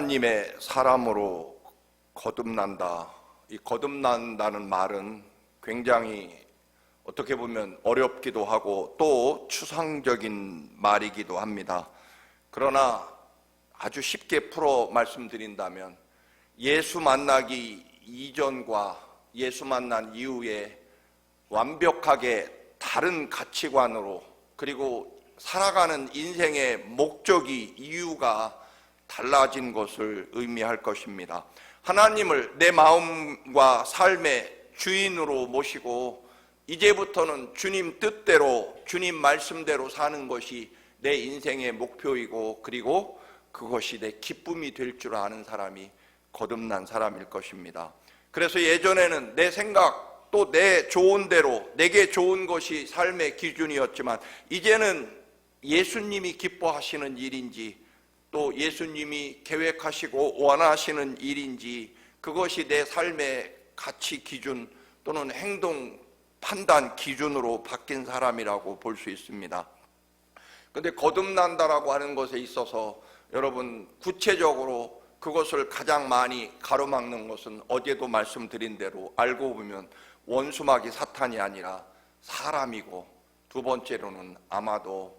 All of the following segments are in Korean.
하나님의 사람으로 거듭난다. 이 거듭난다는 말은 굉장히 어떻게 보면 어렵기도 하고 또 추상적인 말이기도 합니다. 그러나 아주 쉽게 풀어 말씀드린다면 예수 만나기 이전과 예수 만난 이후에 완벽하게 다른 가치관으로, 그리고 살아가는 인생의 목적이, 이유가 달라진 것을 의미할 것입니다. 하나님을 내 마음과 삶의 주인으로 모시고 이제부터는 주님 뜻대로, 주님 말씀대로 사는 것이 내 인생의 목표이고, 그리고 그것이 내 기쁨이 될 줄 아는 사람이 거듭난 사람일 것입니다. 그래서 예전에는 내 생각, 또 내 좋은 대로, 내게 좋은 것이 삶의 기준이었지만 이제는 예수님이 기뻐하시는 일인지, 또 예수님이 계획하시고 원하시는 일인지, 그것이 내 삶의 가치 기준 또는 행동 판단 기준으로 바뀐 사람이라고 볼 수 있습니다. 그런데 거듭난다라고 하는 것에 있어서 여러분, 구체적으로 그것을 가장 많이 가로막는 것은 어제도 말씀드린 대로 알고 보면 원수마귀 사탄이 아니라 사람이고, 두 번째로는 아마도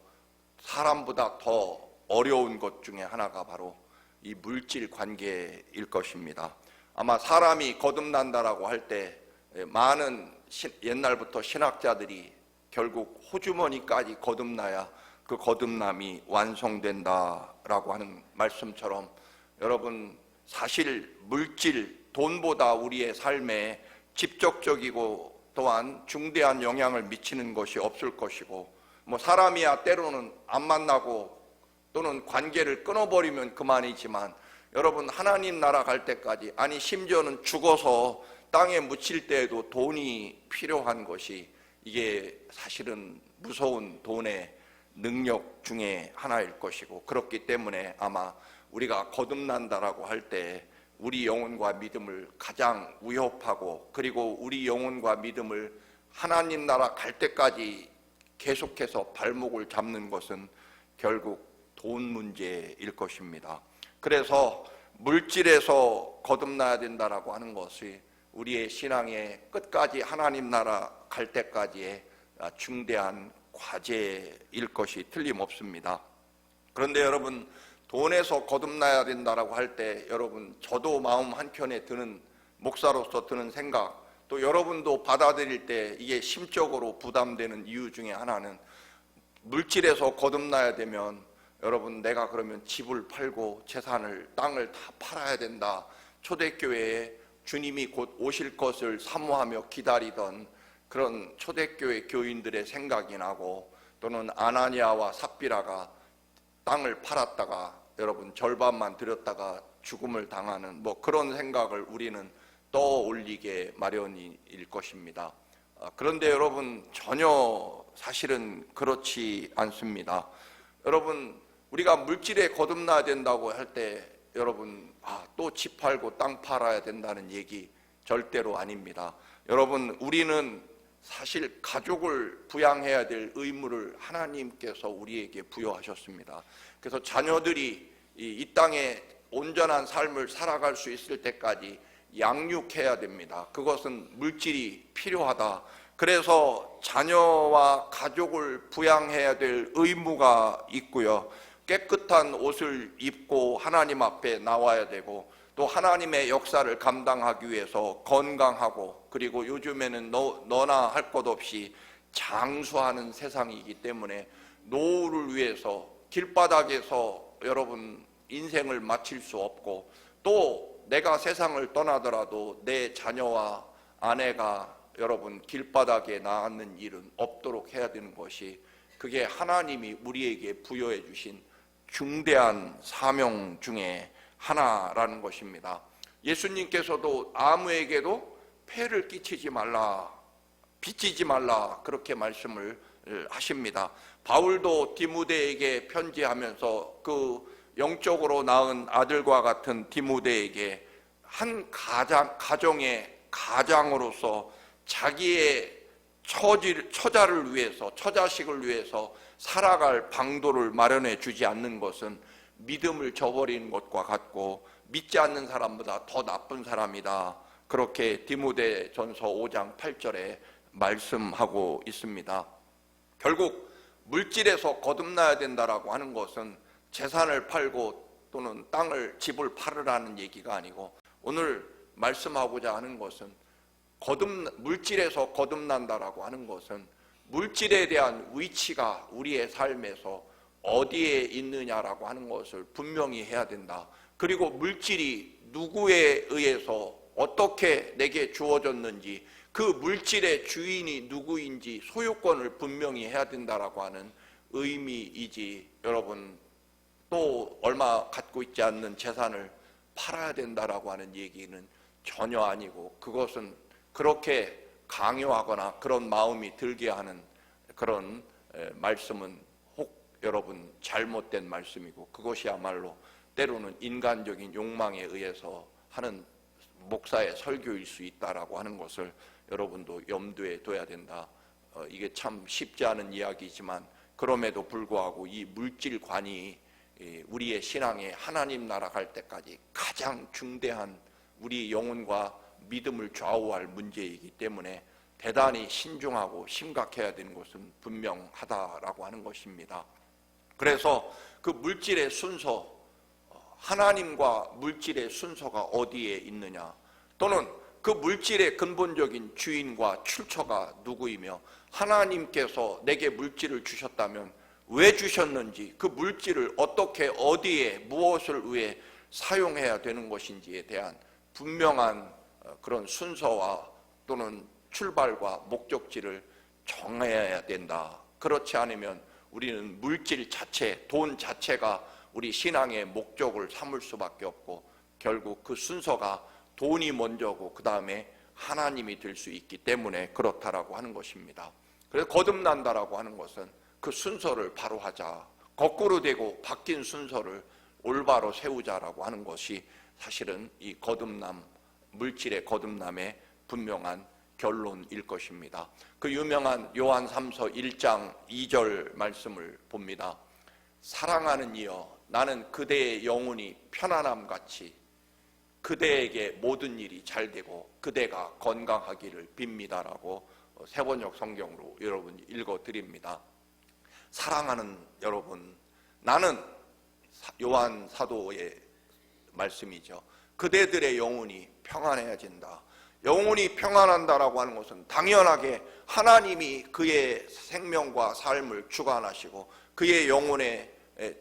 사람보다 더 어려운 것 중에 하나가 바로 이 물질 관계일 것입니다. 아마 사람이 거듭난다라고 할 때 많은 옛날부터 신학자들이 결국 호주머니까지 거듭나야 그 거듭남이 완성된다라고 하는 말씀처럼, 여러분, 사실 물질, 돈보다 우리의 삶에 직접적이고 또한 중대한 영향을 미치는 것이 없을 것이고, 사람이야 때로는 안 만나고 또는 관계를 끊어버리면 그만이지만, 여러분, 하나님 나라 갈 때까지, 아니 심지어는 죽어서 땅에 묻힐 때에도 돈이 필요한 것이, 이게 사실은 무서운 돈의 능력 중에 하나일 것이고, 그렇기 때문에 아마 우리가 거듭난다라고 할 때 우리 영혼과 믿음을 가장 위협하고, 그리고 우리 영혼과 믿음을 하나님 나라 갈 때까지 계속해서 발목을 잡는 것은 결국 돈 문제일 것입니다. 그래서 물질에서 거듭나야 된다라고 하는 것이 우리의 신앙의 끝까지 하나님 나라 갈 때까지의 중대한 과제일 것이 틀림없습니다. 그런데 여러분, 돈에서 거듭나야 된다라고 할 때, 여러분, 저도 마음 한켠에 드는, 목사로서 드는 생각, 또 여러분도 받아들일 때 이게 심적으로 부담되는 이유 중에 하나는, 물질에서 거듭나야 되면 여러분, 내가 그러면 집을 팔고 재산을, 땅을 다 팔아야 된다. 초대교회에 주님이 곧 오실 것을 사모하며 기다리던 그런 초대교회 교인들의 생각이 나고, 또는 아나니아와 삽비라가 땅을 팔았다가 여러분 절반만 드렸다가 죽음을 당하는 그런 생각을 우리는 떠올리게 마련일 것입니다. 그런데 여러분, 전혀 사실은 그렇지 않습니다. 여러분, 우리가 물질에 거듭나야 된다고 할 때 여러분, 또 집 팔고 땅 팔아야 된다는 얘기 절대로 아닙니다. 여러분, 우리는 사실 가족을 부양해야 될 의무를 하나님께서 우리에게 부여하셨습니다. 그래서 자녀들이 이 땅에 온전한 삶을 살아갈 수 있을 때까지 양육해야 됩니다. 그것은 물질이 필요하다. 그래서 자녀와 가족을 부양해야 될 의무가 있고요. 깨끗한 옷을 입고 하나님 앞에 나와야 되고, 또 하나님의 역사를 감당하기 위해서 건강하고, 그리고 요즘에는 너나 할 것 없이 장수하는 세상이기 때문에 노후를 위해서 길바닥에서 여러분 인생을 마칠 수 없고, 또 내가 세상을 떠나더라도 내 자녀와 아내가 여러분 길바닥에 나앉는 일은 없도록 해야 되는 것이, 그게 하나님이 우리에게 부여해 주신 중대한 사명 중에 하나라는 것입니다. 예수님께서도 아무에게도 폐를 끼치지 말라, 빚지지 말라, 그렇게 말씀을 하십니다. 바울도 디모데에게 편지하면서 그 영적으로 낳은 아들과 같은 디모데에게 한 가정의 가장으로서 자기의 처자를 위해서, 처자식을 위해서 살아갈 방도를 마련해 주지 않는 것은 믿음을 저버리는 것과 같고 믿지 않는 사람보다 더 나쁜 사람이다. 그렇게 디모데전서 5장 8절에 말씀하고 있습니다. 결국 물질에서 거듭나야 된다라고 하는 것은 재산을 팔고 또는 땅을, 집을 팔으라는 얘기가 아니고, 오늘 말씀하고자 하는 것은 물질에서 거듭난다라고 하는 것은 물질에 대한 위치가 우리의 삶에서 어디에 있느냐라고 하는 것을 분명히 해야 된다. 그리고 물질이 누구에 의해서 어떻게 내게 주어졌는지, 그 물질의 주인이 누구인지 소유권을 분명히 해야 된다라고 하는 의미이지, 여러분 또 얼마 갖고 있지 않는 재산을 팔아야 된다라고 하는 얘기는 전혀 아니고, 그것은 그렇게 강요하거나 그런 마음이 들게 하는 그런 말씀은 혹 여러분 잘못된 말씀이고, 그것이야말로 때로는 인간적인 욕망에 의해서 하는 목사의 설교일 수 있다라고 하는 것을 여러분도 염두에 둬야 된다. 이게 참 쉽지 않은 이야기지만 그럼에도 불구하고 이 물질관이 우리의 신앙에 하나님 나라 갈 때까지 가장 중대한 우리 영혼과 믿음을 좌우할 문제이기 때문에 대단히 신중하고 심각해야 되는 것은 분명하다라고 하는 것입니다. 그래서 그 물질의 순서, 하나님과 물질의 순서가 어디에 있느냐, 또는 그 물질의 근본적인 주인과 출처가 누구이며, 하나님께서 내게 물질을 주셨다면 왜 주셨는지, 그 물질을 어떻게, 어디에, 무엇을 위해 사용해야 되는 것인지에 대한 분명한 그런 순서와 또는 출발과 목적지를 정해야 된다. 그렇지 않으면 우리는 물질 자체, 돈 자체가 우리 신앙의 목적을 삼을 수밖에 없고, 결국 그 순서가 돈이 먼저고 그 다음에 하나님이 될 수 있기 때문에 그렇다라고 하는 것입니다. 그래서 거듭난다라고 하는 것은 그 순서를 바로 하자, 거꾸로 되고 바뀐 순서를 올바로 세우자라고 하는 것이 사실은 이 거듭남, 물질의 거듭남의 분명한 결론일 것입니다. 그 유명한 요한 3서 1장 2절 말씀을 봅니다. 사랑하는 이여, 나는 그대의 영혼이 편안함같이 그대에게 모든 일이 잘되고 그대가 건강하기를 빕니다라고 세번역 성경으로 여러분 읽어드립니다. 사랑하는 여러분, 나는, 요한 사도의 말씀이죠, 그대들의 영혼이 평안해진다. 영혼이 평안한다라고 하는 것은 당연하게 하나님이 그의 생명과 삶을 주관하시고 그의 영혼에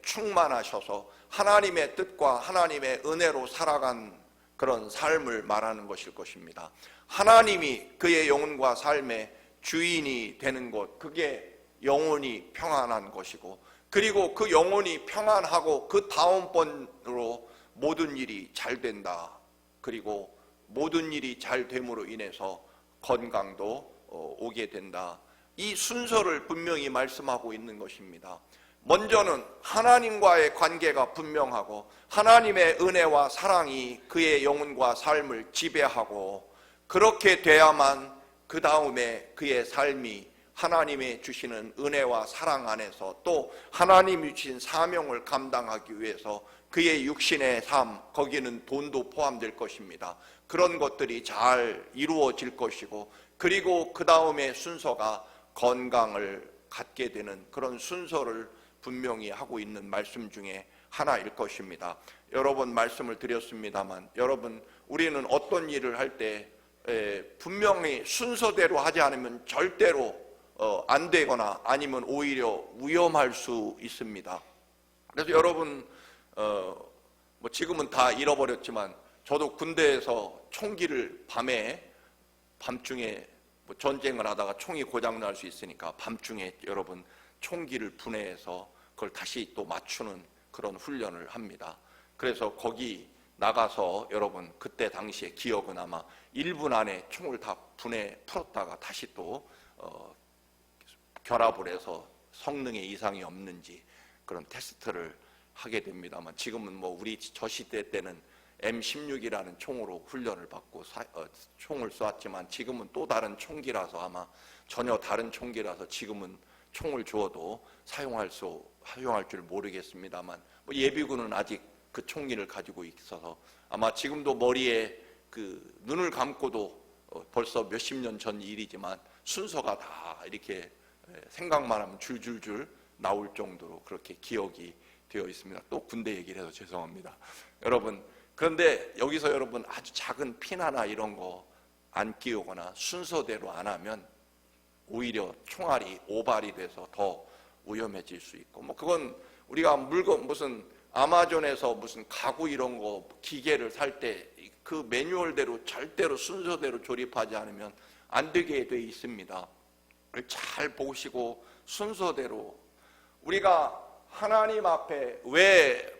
충만하셔서 하나님의 뜻과 하나님의 은혜로 살아간 그런 삶을 말하는 것일 것입니다. 하나님이 그의 영혼과 삶의 주인이 되는 것, 그게 영혼이 평안한 것이고, 그리고 그 영혼이 평안하고 그 다음번으로 모든 일이 잘 된다. 그리고 모든 일이 잘 됨으로 인해서 건강도 오게 된다. 이 순서를 분명히 말씀하고 있는 것입니다. 먼저는 하나님과의 관계가 분명하고 하나님의 은혜와 사랑이 그의 영혼과 삶을 지배하고, 그렇게 돼야만 그 다음에 그의 삶이 하나님의 주시는 은혜와 사랑 안에서 또 하나님이 주신 사명을 감당하기 위해서 그의 육신의 삶, 거기는 돈도 포함될 것입니다. 그런 것들이 잘 이루어질 것이고, 그리고 그 다음에 순서가 건강을 갖게 되는 그런 순서를 분명히 하고 있는 말씀 중에 하나일 것입니다. 여러 번 말씀을 드렸습니다만, 여러분, 우리는 어떤 일을 할 때 분명히 순서대로 하지 않으면 절대로 안 되거나 아니면 오히려 위험할 수 있습니다. 그래서 여러분, 뭐 지금은 다 잃어버렸지만 저도 군대에서 총기를 밤중에 뭐 전쟁을 하다가 총이 고장 날 수 있으니까 밤중에 여러분 총기를 분해해서 그걸 다시 또 맞추는 그런 훈련을 합니다. 그래서 거기 나가서 여러분 그때 당시에 기억은 아마 1분 안에 총을 다 풀었다가 다시 또 결합을 해서 성능에 이상이 없는지 그런 테스트를 하게 됩니다만, 지금은 뭐 우리 저 시대 때는 M16이라는 총으로 훈련을 받고 총을 쏘았지만 지금은 또 다른 총기라서, 아마 전혀 다른 총기라서 지금은 총을 주어도 사용할 줄 모르겠습니다만, 예비군은 아직 그 총기를 가지고 있어서 아마 지금도 머리에 그 눈을 감고도 벌써 몇십 년 전 일이지만 순서가 다 이렇게 생각만 하면 줄줄줄 나올 정도로 그렇게 기억이 되어 있습니다. 또 군대 얘기를 해서 죄송합니다. 여러분, 그런데 여기서 여러분 아주 작은 피나나 이런 거 안 끼우거나 순서대로 안 하면 오히려 총알이 오발이 돼서 더 위험해질 수 있고, 그건 우리가 물건 무슨 아마존에서 무슨 가구 이런 거 기계를 살 때 그 매뉴얼대로 절대로 순서대로 조립하지 않으면 안 되게 돼 있습니다. 잘 보시고 순서대로. 우리가 하나님 앞에 왜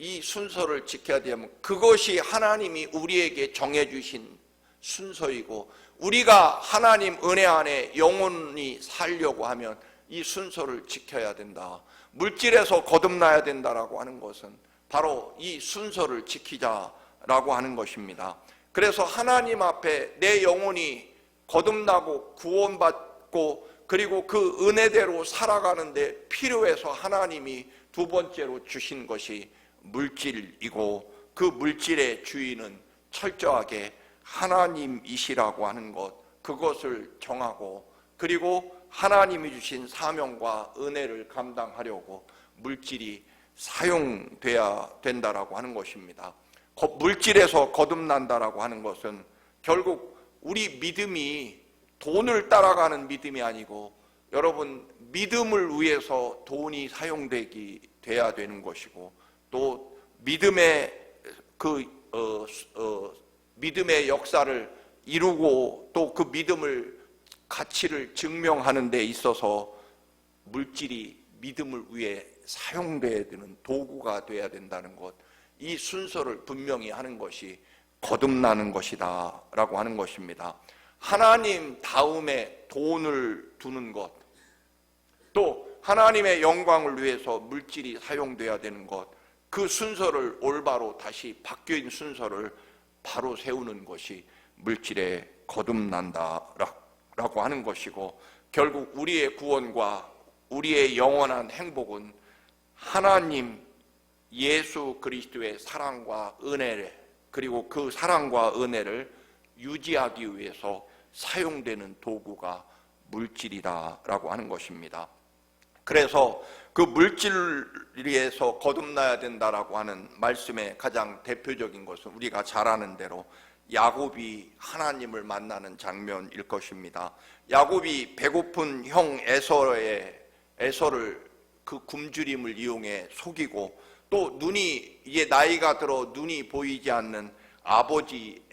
이 순서를 지켜야 되냐면 그것이 하나님이 우리에게 정해주신 순서이고, 우리가 하나님 은혜 안에 영원히 살려고 하면 이 순서를 지켜야 된다. 물질에서 거듭나야 된다라고 하는 것은 바로 이 순서를 지키자라고 하는 것입니다. 그래서 하나님 앞에 내 영혼이 거듭나고 구원받고 그리고 그 은혜대로 살아가는데 필요해서 하나님이 두 번째로 주신 것이 물질이고, 그 물질의 주인은 철저하게 하나님이시라고 하는 것, 그것을 정하고, 그리고 하나님이 주신 사명과 은혜를 감당하려고 물질이 사용돼야 된다라고 하는 것입니다. 물질에서 거듭난다라고 하는 것은 결국 우리 믿음이 돈을 따라가는 믿음이 아니고, 여러분 믿음을 위해서 돈이 돼야 되는 것이고, 또 믿음의 믿음의 역사를 이루고 또 그 믿음을 가치를 증명하는 데 있어서 물질이 믿음을 위해 사용돼야 되는 도구가 돼야 된다는 것, 이 순서를 분명히 하는 것이 거듭나는 것이다 라고 하는 것입니다. 하나님 다음에 돈을 두는 것, 또 하나님의 영광을 위해서 물질이 사용돼야 되는 것, 그 순서를 올바로 다시 바뀐 순서를 바로 세우는 것이 물질에 거듭난다라고 하는 것이고, 결국 우리의 구원과 우리의 영원한 행복은 하나님 예수 그리스도의 사랑과 은혜를, 그리고 그 사랑과 은혜를 유지하기 위해서 사용되는 도구가 물질이다라고 하는 것입니다. 그래서 그 물질에서 거듭나야 된다라고 하는 말씀의 가장 대표적인 것은 우리가 잘 아는 대로 야곱이 하나님을 만나는 장면일 것입니다. 야곱이 배고픈 형 에서를 그 굶주림을 이용해 속이고, 또 눈이 이제 나이가 들어 눈이 보이지 않는 아버지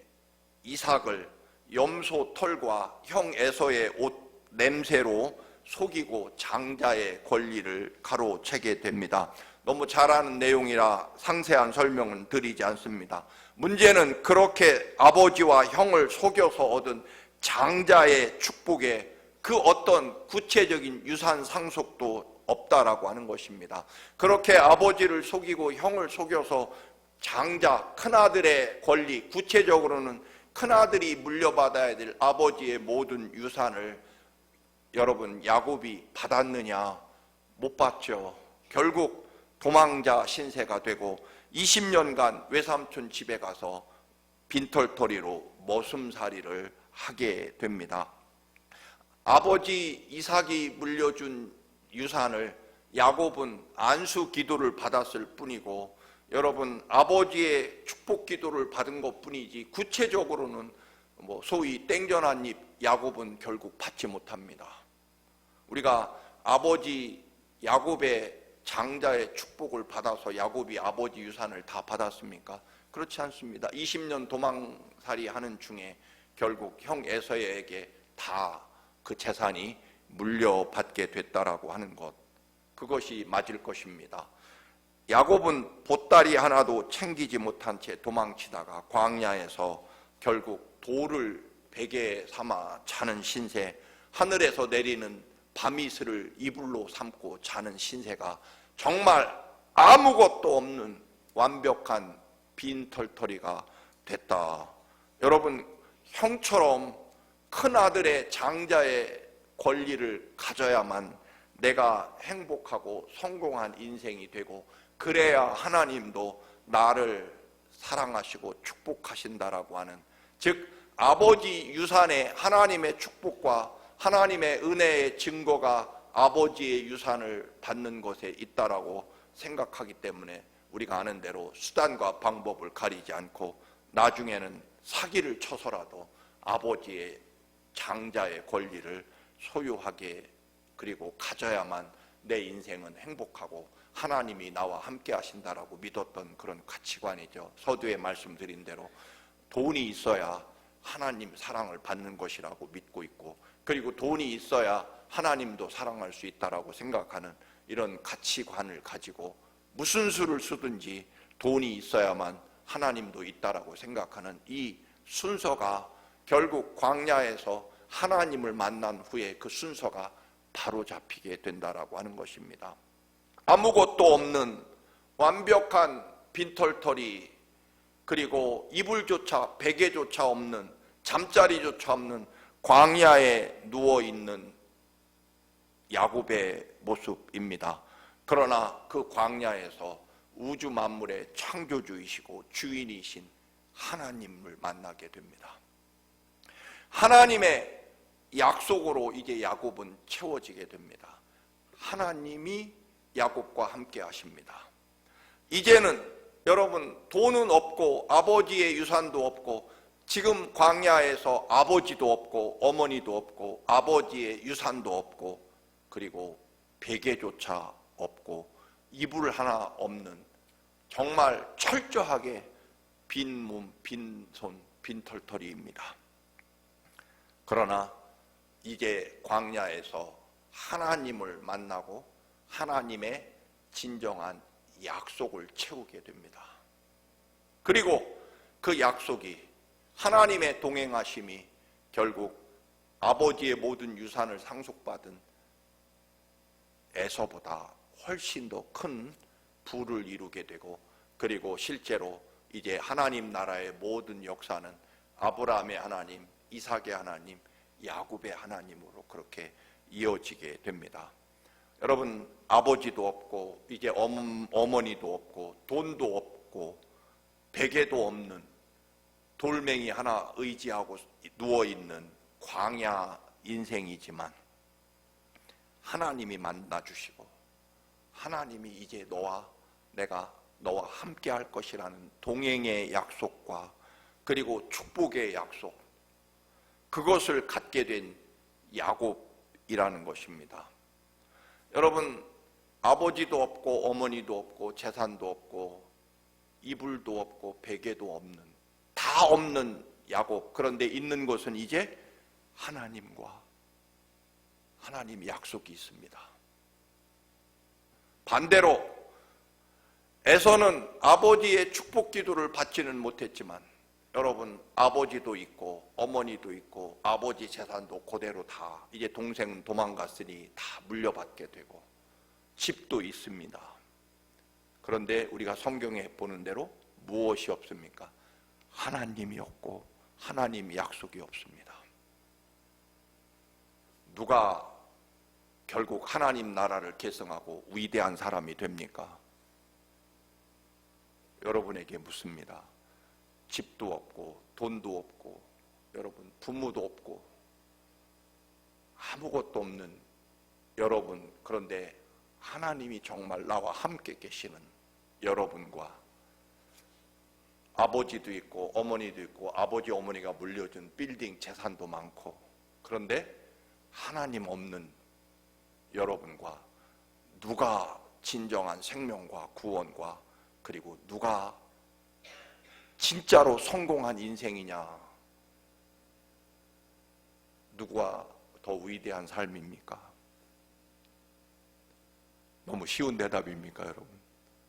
이삭을 염소 털과 형 에서의 옷 냄새로 속이고 장자의 권리를 가로채게 됩니다. 너무 잘 아는 내용이라 상세한 설명은 드리지 않습니다. 문제는 그렇게 아버지와 형을 속여서 얻은 장자의 축복에 그 어떤 구체적인 유산 상속도 없다라고 하는 것입니다. 그렇게 아버지를 속이고 형을 속여서 장자, 큰아들의 권리, 구체적으로는 큰아들이 물려받아야 될 아버지의 모든 유산을 여러분 야곱이 받았느냐? 못 받죠. 결국 도망자 신세가 되고 20년간 외삼촌 집에 가서 빈털터리로 머슴살이를 하게 됩니다. 아버지 이삭이 물려준 유산을 야곱은 안수 기도를 받았을 뿐이고, 여러분 아버지의 축복 기도를 받은 것 뿐이지 구체적으로는 소위 땡전 잎 야곱은 결국 받지 못합니다. 우리가 아버지 야곱의 장자의 축복을 받아서 야곱이 아버지 유산을 다 받았습니까? 그렇지 않습니다. 20년 도망살이 하는 중에 결국 형 에서에게 다 그 재산이 물려받게 됐다라고 하는 것, 그것이 맞을 것입니다. 야곱은 보따리 하나도 챙기지 못한 채 도망치다가 광야에서 결국 돌을 베개 삼아 자는 신세, 하늘에서 내리는 밤이슬을 이불로 삼고 자는 신세가 정말 아무것도 없는 완벽한 빈털터리가 됐다. 여러분, 형처럼 큰아들의 장자의 권리를 가져야만 내가 행복하고 성공한 인생이 되고, 그래야 하나님도 나를 사랑하시고 축복하신다라고 하는, 즉 아버지 유산에 하나님의 축복과 하나님의 은혜의 증거가 아버지의 유산을 받는 것에 있다라고 생각하기 때문에 우리가 아는 대로 수단과 방법을 가리지 않고 나중에는 사기를 쳐서라도 아버지의 장자의 권리를 소유하게 그리고 가져야만 내 인생은 행복하고 하나님이 나와 함께 하신다라고 믿었던 그런 가치관이죠. 서두에 말씀드린 대로 돈이 있어야 하나님 사랑을 받는 것이라고 믿고 있고, 그리고 돈이 있어야 하나님도 사랑할 수 있다라고 생각하는 이런 가치관을 가지고 무슨 수를 쓰든지 돈이 있어야만 하나님도 있다라고 생각하는 이 순서가 결국 광야에서 하나님을 만난 후에 그 순서가 바로 잡히게 된다라고 하는 것입니다. 아무것도 없는 완벽한 빈털터리, 그리고 이불조차 베개조차 없는, 잠자리조차 없는 광야에 누워있는 야곱의 모습입니다. 그러나 그 광야에서 우주 만물의 창조주이시고 주인이신 하나님을 만나게 됩니다. 하나님의 약속으로 이제 야곱은 채워지게 됩니다. 하나님이 야곱과 함께 하십니다. 이제는 여러분, 돈은 없고 아버지의 유산도 없고 지금 광야에서 아버지도 없고 어머니도 없고 아버지의 유산도 없고 그리고 베개조차 없고 이불 하나 없는 정말 철저하게 빈 몸, 빈 손, 빈 털터리입니다. 그러나 이제 광야에서 하나님을 만나고 하나님의 진정한 약속을 채우게 됩니다. 그리고 그 약속이, 하나님의 동행하심이 결국 아버지의 모든 유산을 상속받은 에서보다 훨씬 더 큰 부를 이루게 되고, 그리고 실제로 이제 하나님 나라의 모든 역사는 아브라함의 하나님, 이삭의 하나님, 야곱의 하나님으로 그렇게 이어지게 됩니다. 여러분, 아버지도 없고 이제 어머니도 없고 돈도 없고 베개도 없는 돌멩이 하나 의지하고 누워있는 광야 인생이지만 하나님이 만나주시고 하나님이 이제 내가 너와 함께 할 것이라는 동행의 약속과 그리고 축복의 약속, 그것을 갖게 된 야곱이라는 것입니다. 여러분, 아버지도 없고 어머니도 없고 재산도 없고 이불도 없고 베개도 없는, 다 없는 야곱. 그런데 있는 것은 이제 하나님과 하나님 약속이 있습니다. 반대로 에서는 아버지의 축복 기도를 받지는 못했지만 여러분, 아버지도 있고 어머니도 있고 아버지 재산도 그대로 다 이제 동생은 도망갔으니 다 물려받게 되고 집도 있습니다. 그런데 우리가 성경에 보는 대로 무엇이 없습니까? 하나님이 없고 하나님 약속이 없습니다. 누가 결국 하나님 나라를 계승하고 위대한 사람이 됩니까? 여러분에게 묻습니다. 집도 없고 돈도 없고 여러분 부모도 없고 아무것도 없는 여러분, 그런데 하나님이 정말 나와 함께 계시는 여러분과 아버지도 있고 어머니도 있고 아버지 어머니가 물려준 빌딩 재산도 많고 그런데 하나님 없는 여러분과 누가 진정한 생명과 구원과 그리고 누가 진짜로 성공한 인생이냐, 누가 더 위대한 삶입니까? 너무 쉬운 대답입니까, 여러분?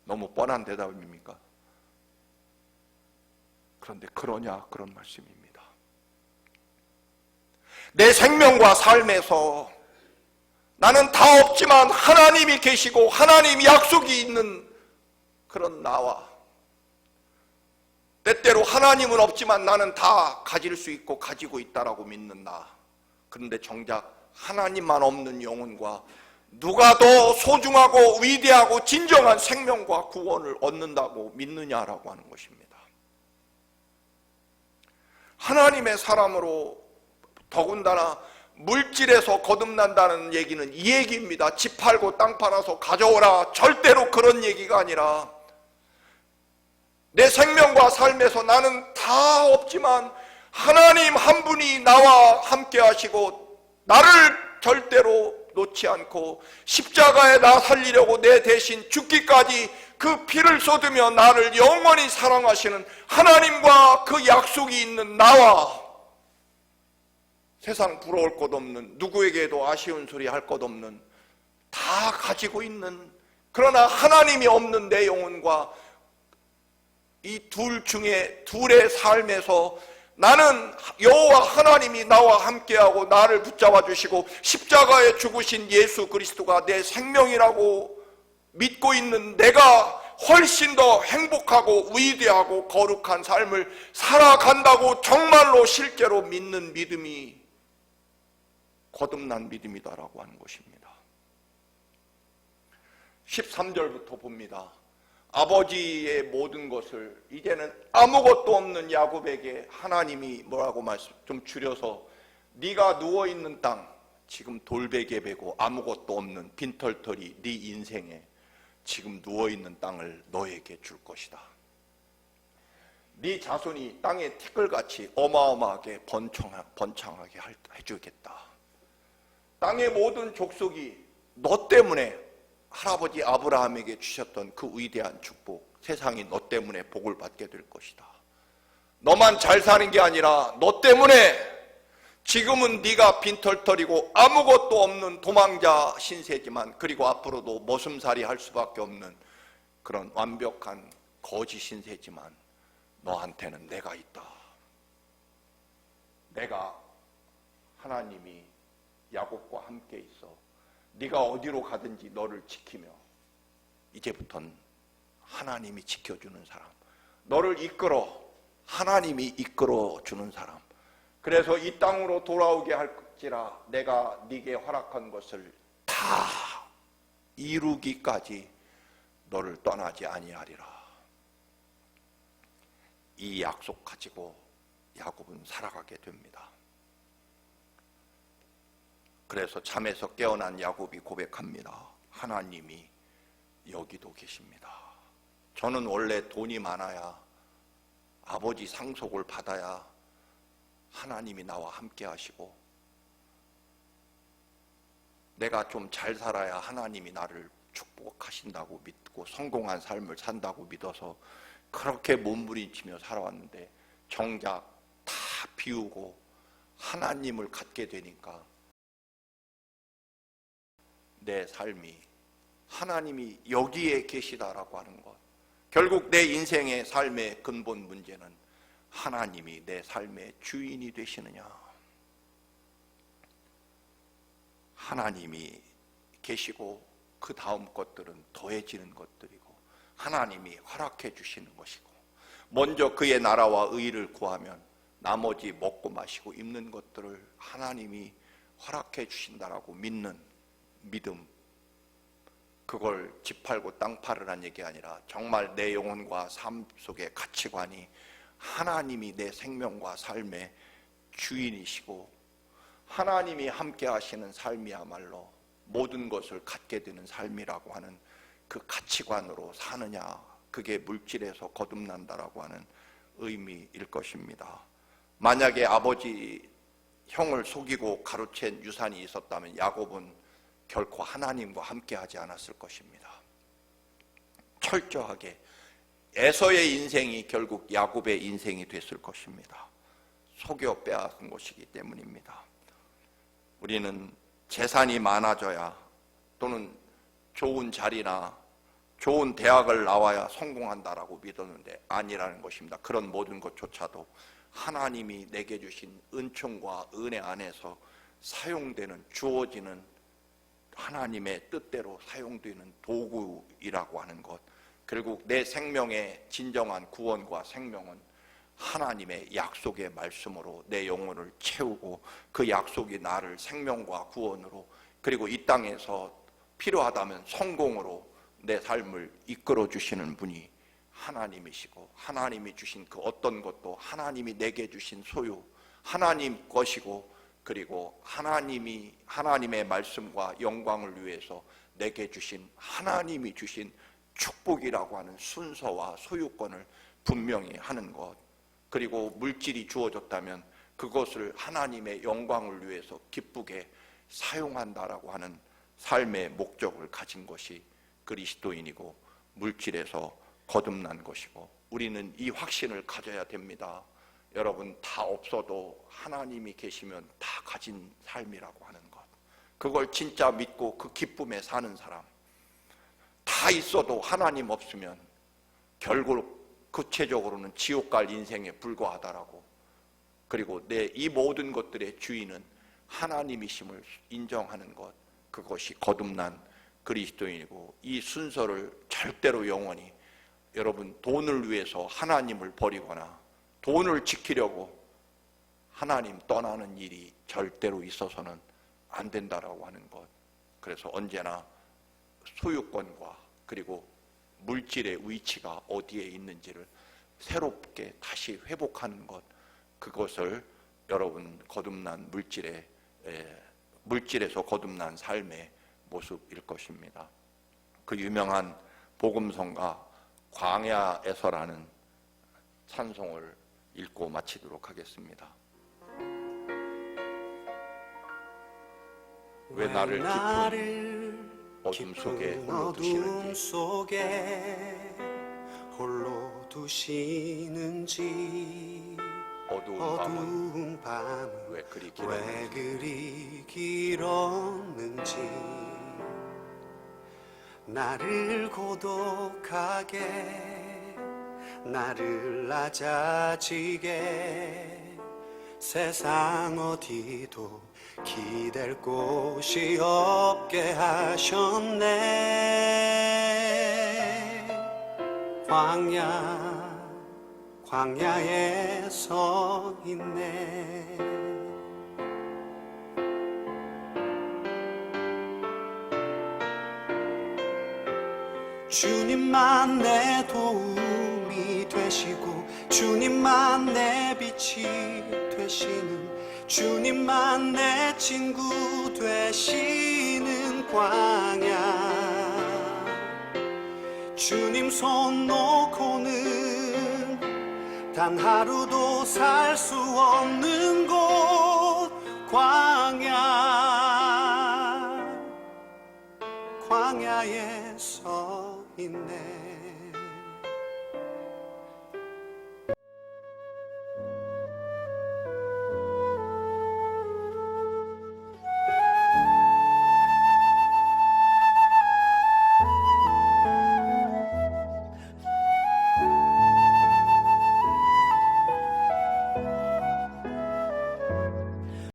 너무 뻔한 대답입니까? 그런데 그러냐, 그런 말씀입니다. 내 생명과 삶에서 나는 다 없지만 하나님이 계시고 하나님 약속이 있는 그런 나와, 때때로 하나님은 없지만 나는 다 가질 수 있고 가지고 있다라고 믿는 나, 그런데 정작 하나님만 없는 영혼과 누가 더 소중하고 위대하고 진정한 생명과 구원을 얻는다고 믿느냐라고 하는 것입니다. 하나님의 사람으로 더군다나 물질에서 거듭난다는 얘기는 이 얘기입니다. 집 팔고 땅 팔아서 가져오라, 절대로 그런 얘기가 아니라 내 생명과 삶에서 나는 다 없지만 하나님 한 분이 나와 함께 하시고 나를 절대로 놓지 않고 십자가에 나 살리려고 내 대신 죽기까지 그 피를 쏟으며 나를 영원히 사랑하시는 하나님과 그 약속이 있는 나와 세상 부러울 것 없는, 누구에게도 아쉬운 소리 할 것 없는, 다 가지고 있는, 그러나 하나님이 없는 내 영혼과 이 둘 중에 둘의 삶에서 나는 여호와 하나님이 나와 함께하고 나를 붙잡아 주시고 십자가에 죽으신 예수 그리스도가 내 생명이라고 믿고 있는 내가 훨씬 더 행복하고 위대하고 거룩한 삶을 살아간다고 정말로 실제로 믿는 믿음이 거듭난 믿음이다라고 하는 것입니다. 13절부터 봅니다. 아버지의 모든 것을 이제는 아무것도 없는 야곱에게 하나님이 뭐라고 말씀 좀 줄여서 네가 누워있는 땅, 지금 돌베개 베고 아무것도 없는 빈털터리 네 인생에 지금 누워있는 땅을 너에게 줄 것이다. 네 자손이 땅의 티끌같이 어마어마하게 번창하게 해주겠다. 땅의 모든 족속이 너 때문에 할아버지 아브라함에게 주셨던 그 위대한 축복, 세상이 너 때문에 복을 받게 될 것이다. 너만 잘 사는 게 아니라 너 때문에 지금은 네가 빈털터리고 아무것도 없는 도망자 신세지만, 그리고 앞으로도 머슴살이 할 수밖에 없는 그런 완벽한 거지 신세지만 너한테는 내가 있다. 내가 하나님이 야곱과 함께 있어 네가 어디로 가든지 너를 지키며, 이제부터는 하나님이 지켜주는 사람, 너를 이끌어 하나님이 이끌어주는 사람, 그래서 이 땅으로 돌아오게 할지라 내가 네게 허락한 것을 다 이루기까지 너를 떠나지 아니하리라. 이 약속 가지고 야곱은 살아가게 됩니다. 그래서 잠에서 깨어난 야곱이 고백합니다. 하나님이 여기도 계십니다. 저는 원래 돈이 많아야, 아버지 상속을 받아야 하나님이 나와 함께 하시고, 내가 좀 잘 살아야 하나님이 나를 축복하신다고 믿고 성공한 삶을 산다고 믿어서 그렇게 몸부림치며 살아왔는데, 정작 다 비우고 하나님을 갖게 되니까 내 삶이 하나님이 여기에 계시다라고 하는 것, 결국 내 인생의 삶의 근본 문제는 하나님이 내 삶의 주인이 되시느냐, 하나님이 계시고 그 다음 것들은 더해지는 것들이고 하나님이 허락해 주시는 것이고, 먼저 그의 나라와 의를 구하면 나머지 먹고 마시고 입는 것들을 하나님이 허락해 주신다라고 믿는 믿음, 그걸 집 팔고 땅 팔으란 얘기 아니라 정말 내 영혼과 삶 속의 가치관이 하나님이 내 생명과 삶의 주인이시고 하나님이 함께 하시는 삶이야말로 모든 것을 갖게 되는 삶이라고 하는 그 가치관으로 사느냐, 그게 물질에서 거듭난다라고 하는 의미일 것입니다. 만약에 아버지 형을 속이고 가로챈 유산이 있었다면 야곱은 결코 하나님과 함께 하지 않았을 것입니다. 철저하게 에서의 인생이 결국 야곱의 인생이 됐을 것입니다. 속여 빼앗은 것이기 때문입니다. 우리는 재산이 많아져야, 또는 좋은 자리나 좋은 대학을 나와야 성공한다라고 믿었는데 아니라는 것입니다. 그런 모든 것조차도 하나님이 내게 주신 은총과 은혜 안에서 사용되는, 주어지는 하나님의 뜻대로 사용되는 도구이라고 하는 것, 결국 내 생명의 진정한 구원과 생명은 하나님의 약속의 말씀으로 내 영혼을 채우고 그 약속이 나를 생명과 구원으로, 그리고 이 땅에서 필요하다면 성공으로 내 삶을 이끌어 주시는 분이 하나님이시고, 하나님이 주신 그 어떤 것도 하나님이 내게 주신 소유, 하나님 것이고, 그리고 하나님의 말씀과 영광을 위해서 내게 주신, 하나님이 주신 축복이라고 하는 순서와 소유권을 분명히 하는 것, 그리고 물질이 주어졌다면 그것을 하나님의 영광을 위해서 기쁘게 사용한다라고 하는 삶의 목적을 가진 것이 그리스도인이고, 물질에서 거듭난 것이고, 우리는 이 확신을 가져야 됩니다. 여러분, 다 없어도 하나님이 계시면 다 가진 삶이라고 하는 것, 그걸 진짜 믿고 그 기쁨에 사는 사람, 다 있어도 하나님 없으면 결국 구체적으로는 지옥 갈 인생에 불과하다라고, 그리고 내 이 모든 것들의 주인은 하나님이심을 인정하는 것, 그것이 거듭난 그리스도인이고, 이 순서를 절대로 영원히, 여러분, 돈을 위해서 하나님을 버리거나 돈을 지키려고 하나님 떠나는 일이 절대로 있어서는 안 된다라고 하는 것. 그래서 언제나 소유권과 그리고 물질의 위치가 어디에 있는지를 새롭게 다시 회복하는 것, 그것을 여러분 거듭난 물질에서 거듭난 삶의 모습일 것입니다. 그 유명한 복음성가 광야에서라는 찬송을 읽고 마치도록 하겠습니다. 왜 나를 깊은 어둠 속에 홀로 두시는지 어두운 밤은 왜 그리 길었는지 나를 고독하게 나를 낮아지게 세상 어디도 기댈 곳이 없게 하셨네. 광야에 서 있네. 주님만 내 도움이 되시고 주님만 내 빛이 되시는, 주님만 내 친구 되시는 광야. 주님 손 놓고는 단 하루도 살 수 없는 곳, 광야에 서 있네.